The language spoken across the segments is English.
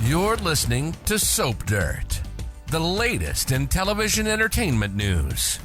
You're listening to Soap Dirt, the latest in television entertainment news.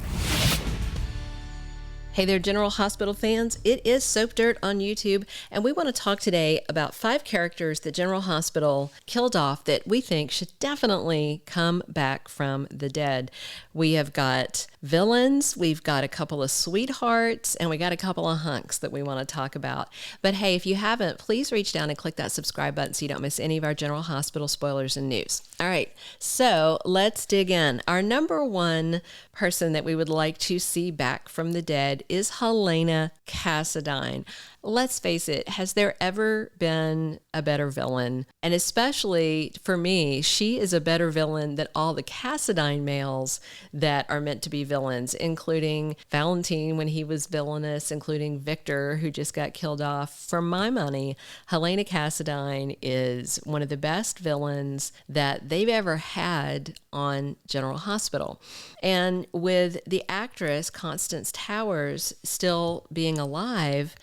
Hey there, General Hospital fans. It is Soap Dirt on YouTube, and we want to talk today about 5 characters that General Hospital killed off that we think should definitely come back from the dead. We have got villains, we've got a couple of sweethearts, and we got a couple of hunks that we want to talk about. But hey, if you haven't, please reach down and click that subscribe button so you don't miss any of our General Hospital spoilers and news. All right, so let's dig in. Our number one person that we would like to see back from the dead is Helena Cassidy. Let's face it, has there ever been a better villain? And especially for me, she is a better villain than all the Cassadine males that are meant to be villains, including Valentine when he was villainous, including Victor, who just got killed off. For my money, Helena Cassidy is one of the best villains that they've ever had on General Hospital. And with the actress Constance Towers still being alive,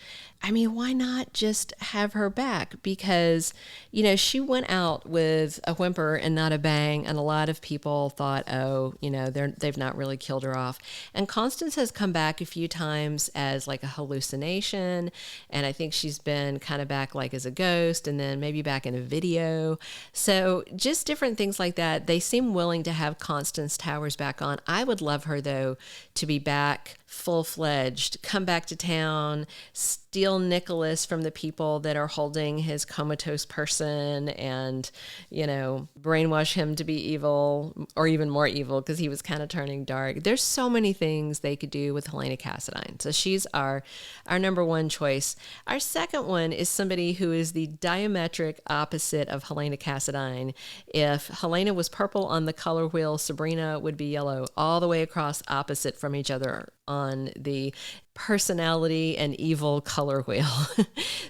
I mean, why not just have her back? Because, you know, she went out with a whimper and not a bang, and a lot of people thought, oh, you know, they've not really killed her off. And Constance has come back a few times as like a hallucination, and I think she's been kind of back like as a ghost, and then maybe back in a video. So just different things like that. They seem willing to have Constance Towers back on. I would love her, though, to be back full-fledged, come back to town, steal Nicholas from the people that are holding his comatose person and, you know, brainwash him to be evil or even more evil because he was kind of turning dark. There's so many things they could do with Helena Cassidy. So she's our number one choice. Our second one is somebody who is the diametric opposite of Helena Cassidy. If Helena was purple on the color wheel, Sabrina would be yellow, all the way across opposite from each other on the personality and evil color wheel.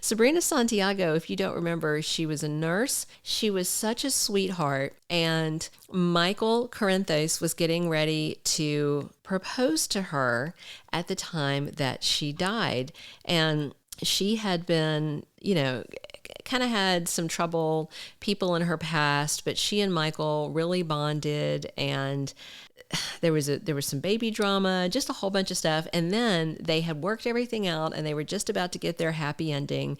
Sabrina Santiago, if you don't remember, she was a nurse. She was such a sweetheart. And Michael Corinthos was getting ready to propose to her at the time that she died. And she had been, you know, kind of had some trouble, people in her past, but she and Michael really bonded, and there was some baby drama, just a whole bunch of stuff. And then they had worked everything out and they were just about to get their happy ending.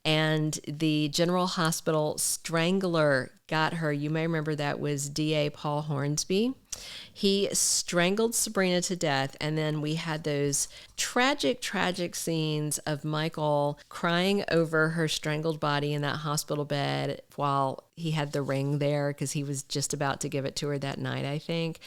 And the General Hospital strangler got her. You may remember that was DA Paul Hornsby. He strangled Sabrina to death. And then we had those tragic scenes of Michael crying over her strangled body in that hospital bed while he had the ring there because he was just about to give it to her that night, I think.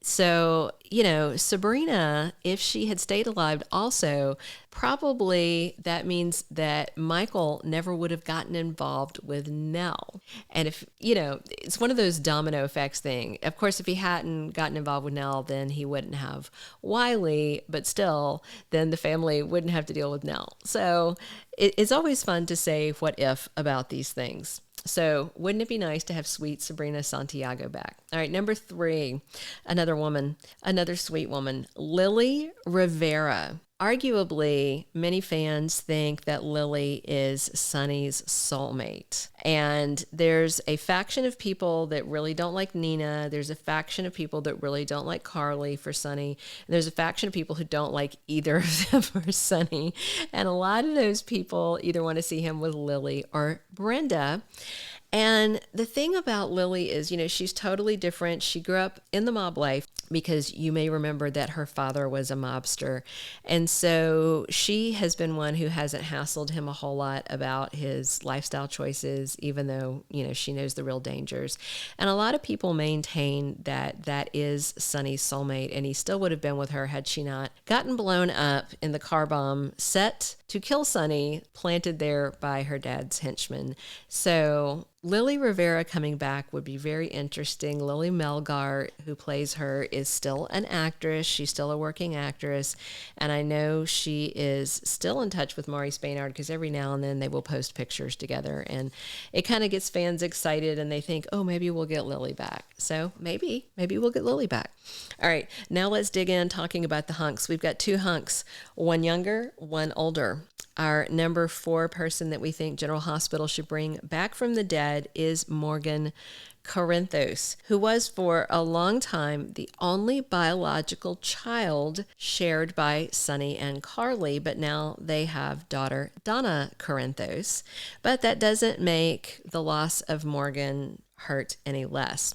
So, you know, Sabrina, if she had stayed alive also, probably that means that Michael never would have gotten involved with Nell. And if, you know, it's one of those domino effects thing. Of course, if he hadn't gotten involved with Nell, then he wouldn't have Wiley, but still, then the family wouldn't have to deal with Nell. So it's always fun to say what if about these things. So wouldn't it be nice to have sweet Sabrina Santiago back? All right, number 3, another woman, another sweet woman, Lily Rivera. Arguably, many fans think that Lily is Sonny's soulmate. And there's a faction of people that really don't like Nina. There's a faction of people that really don't like Carly for Sonny. And there's a faction of people who don't like either of them for Sonny. And a lot of those people either want to see him with Lily or Brenda. And the thing about Lily is, you know, she's totally different. She grew up in the mob life because you may remember that her father was a mobster. And so she has been one who hasn't hassled him a whole lot about his lifestyle choices, even though, you know, she knows the real dangers. And a lot of people maintain that that is Sonny's soulmate, and he still would have been with her had she not gotten blown up in the car bomb set to kill Sonny, planted there by her dad's henchmen. So Lily Rivera coming back would be very interesting. Lily Melgar, who plays her, is still an actress. She's still a working actress. And I know she is still in touch with Maurice Benard because every now and then they will post pictures together. And it kind of gets fans excited and they think, oh, maybe we'll get Lily back. So maybe we'll get Lily back. All right, now let's dig in talking about the hunks. We've got 2 hunks, one younger, one older. Our number 4 person that we think General Hospital should bring back from the dead is Morgan Corinthos, who was for a long time the only biological child shared by Sonny and Carly, but now they have daughter Donna Corinthos. But that doesn't make the loss of Morgan hurt any less.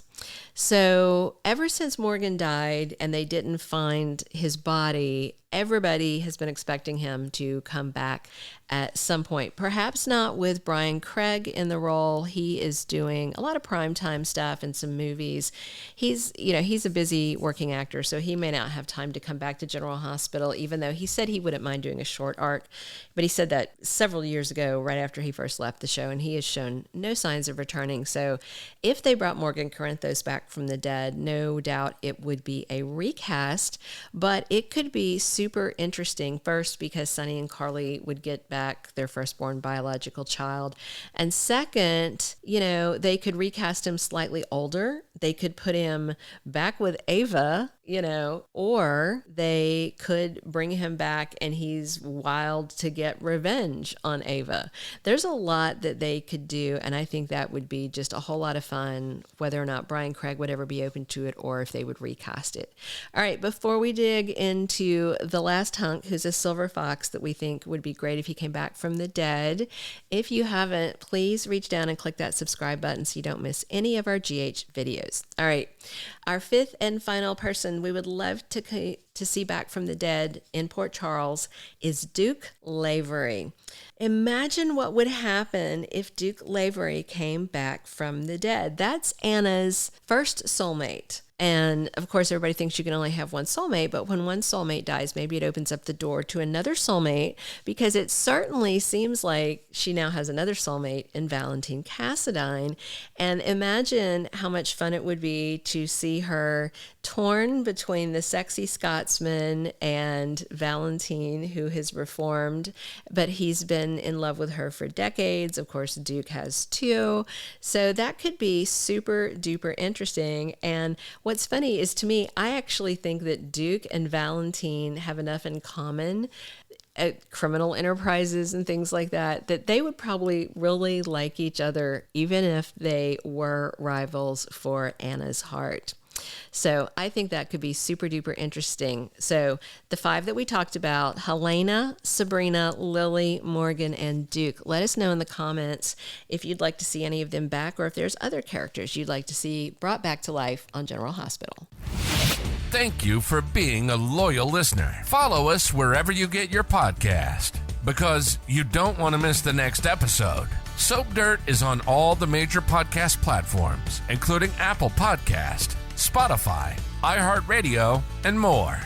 So ever since Morgan died and they didn't find his body, everybody has been expecting him to come back at some point. Perhaps not with Bryan Craig in the role. He is doing a lot of primetime stuff and some movies. He's a busy working actor, so he may not have time to come back to General Hospital, even though he said he wouldn't mind doing a short arc. But he said that several years ago, right after he first left the show, and he has shown no signs of returning. So if they brought Morgan Corinthos back from the dead, no doubt it would be a recast, but it could be super interesting. First, because Sonny and Carly would get back their firstborn biological child. And second, they could recast him slightly older. They could put him back with Ava, or they could bring him back and he's wild to get revenge on Ava. There's a lot that they could do, and I think that would be just a whole lot of fun, whether or not Bryan Craig would ever be open to it or if they would recast it. All right, before we dig into the last hunk, who's a silver fox that we think would be great if he came back from the dead, if you haven't, please reach down and click that subscribe button so you don't miss any of our GH videos. All right, our 5th and final person we would love to see back from the dead in Port Charles is Duke Lavery. Imagine what would happen if Duke Lavery came back from the dead. That's Anna's first soulmate. And of course, everybody thinks you can only have one soulmate, but when one soulmate dies, maybe it opens up the door to another soulmate, because it certainly seems like she now has another soulmate in Valentine Cassadine. And imagine how much fun it would be to see her torn between the sexy Scotsman and Valentine, who has reformed, but he's been in love with her for decades. Of course, Duke has too. So that could be super duper interesting. And what's funny is, to me, I actually think that Duke and Valentine have enough in common at criminal enterprises and things like that, that they would probably really like each other, even if they were rivals for Anna's heart. So I think that could be super duper interesting. So the 5 that we talked about, Helena, Sabrina, Lily, Morgan, and Duke. Let us know in the comments if you'd like to see any of them back, or if there's other characters you'd like to see brought back to life on General Hospital. Thank you for being a loyal listener. Follow us wherever you get your podcast, because you don't want to miss the next episode. Soap Dirt is on all the major podcast platforms, including Apple Podcast, Spotify, iHeartRadio, and more.